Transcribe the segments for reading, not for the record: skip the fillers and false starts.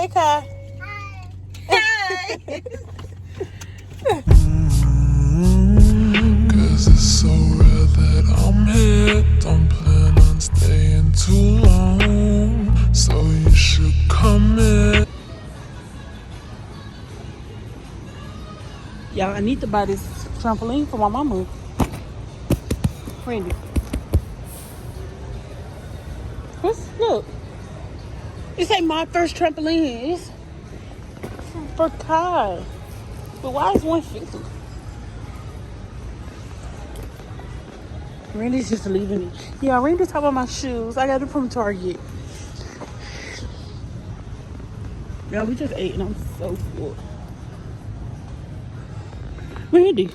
Hey, Kai. Hi. Cause it's so rare that I'm here. Don't plan on staying too long, so you should come in. Y'all, I need to buy this trampoline for my mama. Randy. Look. This ain't my first trampoline. It's for Kai. But why is 150? Randy's just leaving me. Yeah, Randy's talking about my shoes. I got them from Target. Yeah, we just ate and I'm so full. Randy.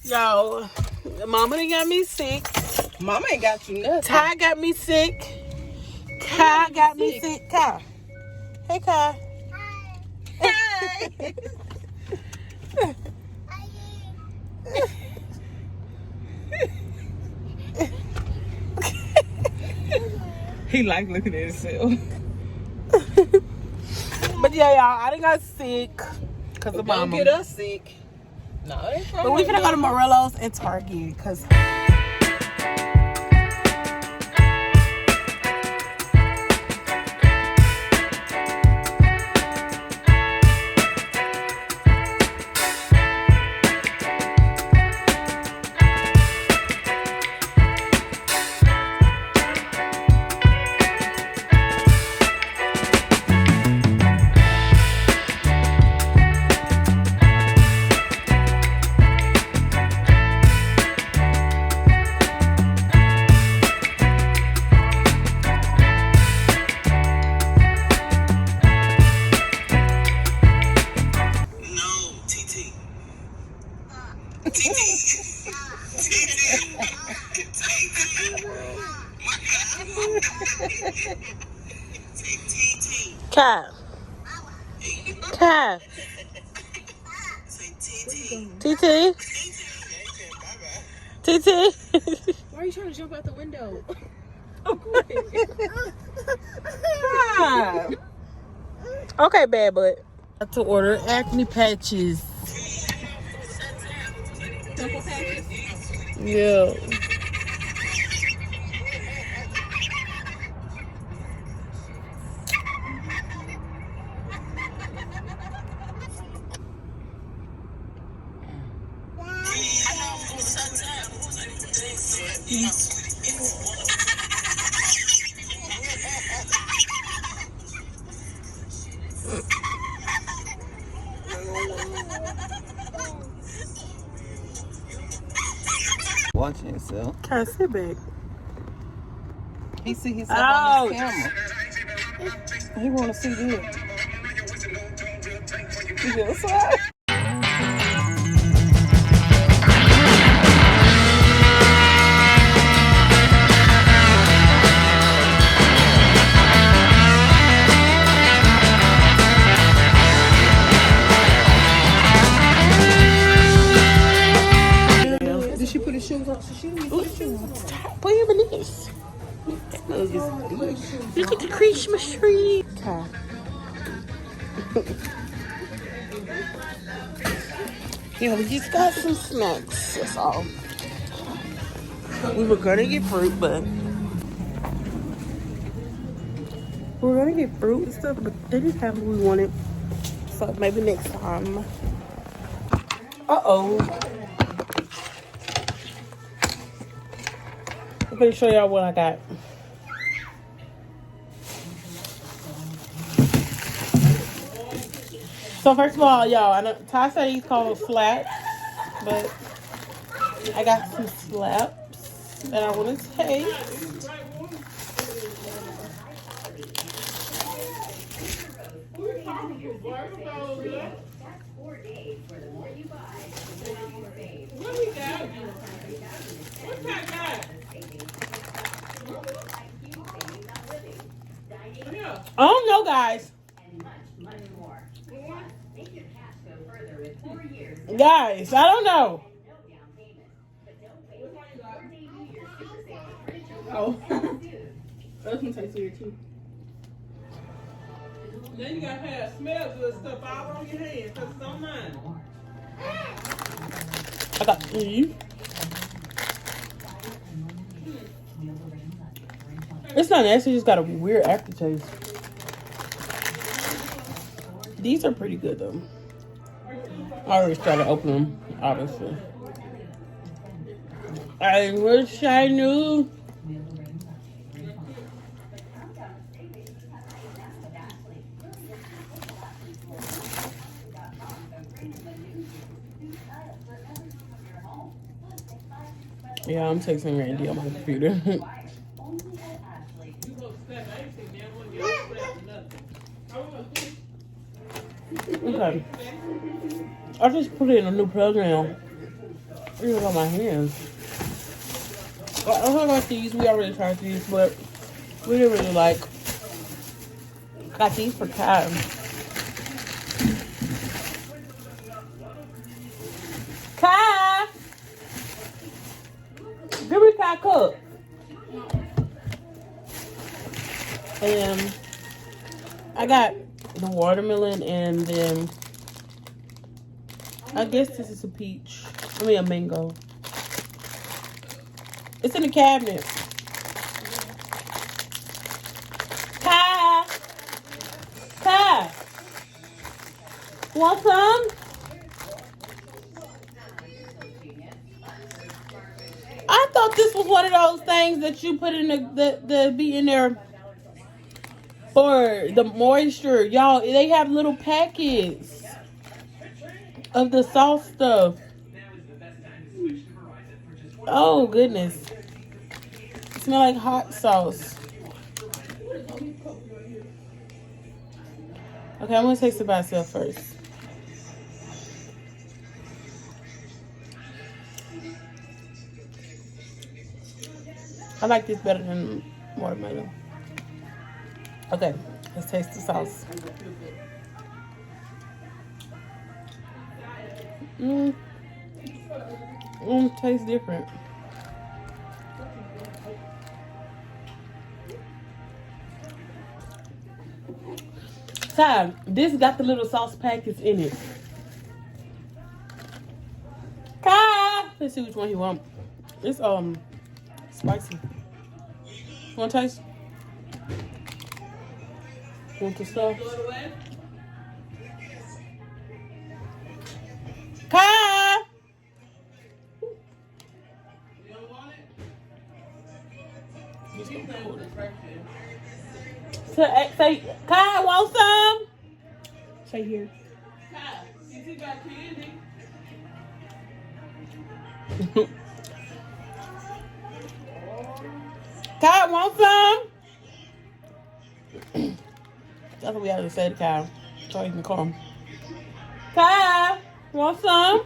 Y'all, Mama done got me sick. Mama ain't got you nothing. Ty got me sick. Kai got me sick. Kai. Hey, Kai. Hi. He like looking at himself. But yeah, y'all, I done got sick because of Don't Mama. get us sick. No, it's But we finna go to Morello's and Target because Kai. Kai. TT. TT. Why are you trying to jump out the window? Okay, bad butt. I had to order acne patches. Pimple patches? Yeah. Watching himself. Can't sit back. He see himself on his camera. He want to see this. He just slide. Did she put his shoes on? She didn't put his shoes on. Put him in this. Look at the Christmas tree. Okay. Yeah, we just got some snacks. That's all. We were gonna get fruit, but and stuff, but they didn't have what we wanted. So maybe next time. Uh-oh. I'm gonna show y'all what I got. So first of all, y'all, I know Ty said he's called slaps, but I got some slaps that I want to taste. I don't know, guys. Guys, I don't know. Oh. That's gonna taste weird too. Then you gotta have smell good stuff all on your hands because it's on mine. I got three. It's not nasty, it's just got a weird aftertaste. These are pretty good though. I always try to open them, obviously. I wish I knew. Yeah, I'm texting Randy on my computer. Okay. I just put it in a new program. I use it on my hands. I don't like these. We already tried these, but we didn't really like. Got these for Kai. Kai! Give me Kai cup. And I got the watermelon, and then I guess this is a peach. I mean a mango. It's in the cabinet. Kai! Kai! Want some? I thought this was one of those things that you put in the be in there for the moisture. Y'all, they have little packets of the sauce stuff. Oh goodness. It smells like hot sauce. Okay, I'm gonna taste it by itself first. I like this better than watermelon. Okay, let's taste the sauce. Tastes different. Ty, this got the little sauce packets in it. Kai, let's see which one you want. It's spicy. Want to taste? Want the stuff? Kai! Say, Kai, want some? Say here. Kai, you got candy? Kyle, want some? That's what we have to say to Kyle. So he can come. Kyle, want some?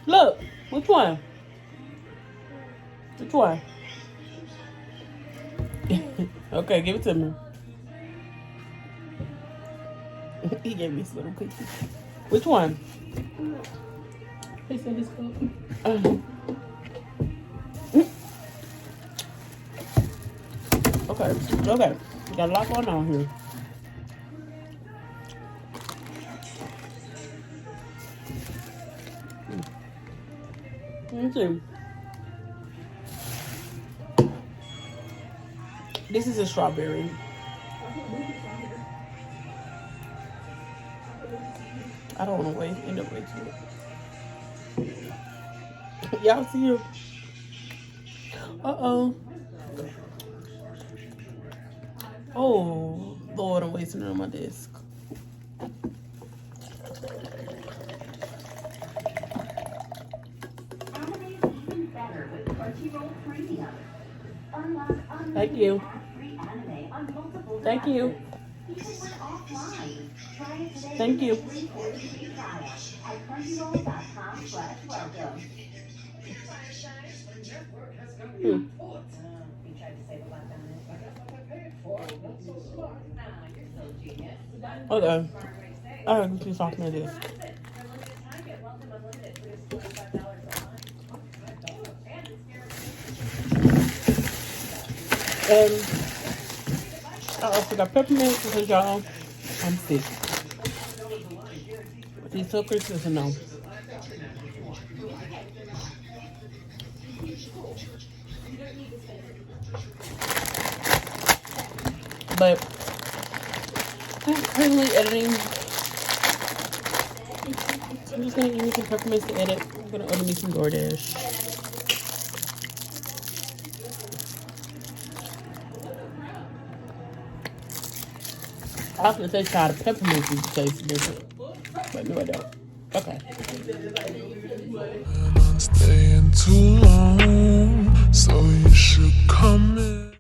Look, which one? Which one? Okay, give it to me. He gave me some little cookies. Which one? He said his cup. Okay, okay. We got a lot going on here. Let me see. This is a strawberry. I don't want to end up wasting it. Y'all see it? Uh-oh. Oh, Lord, I'm wasting it on my desk. Thank you. Thank you. Thank you. Okay. All right, let's talk about this. And I also got peppermint because y'all, I'm sick. These suckers is a no. But I'm currently editing. I'm just gonna give me some peppermints to edit. I'm gonna order me some DoorDash. I was gonna say try the peppermints to taste different. But no, I don't. Okay. And I'm staying too long, so you should come in.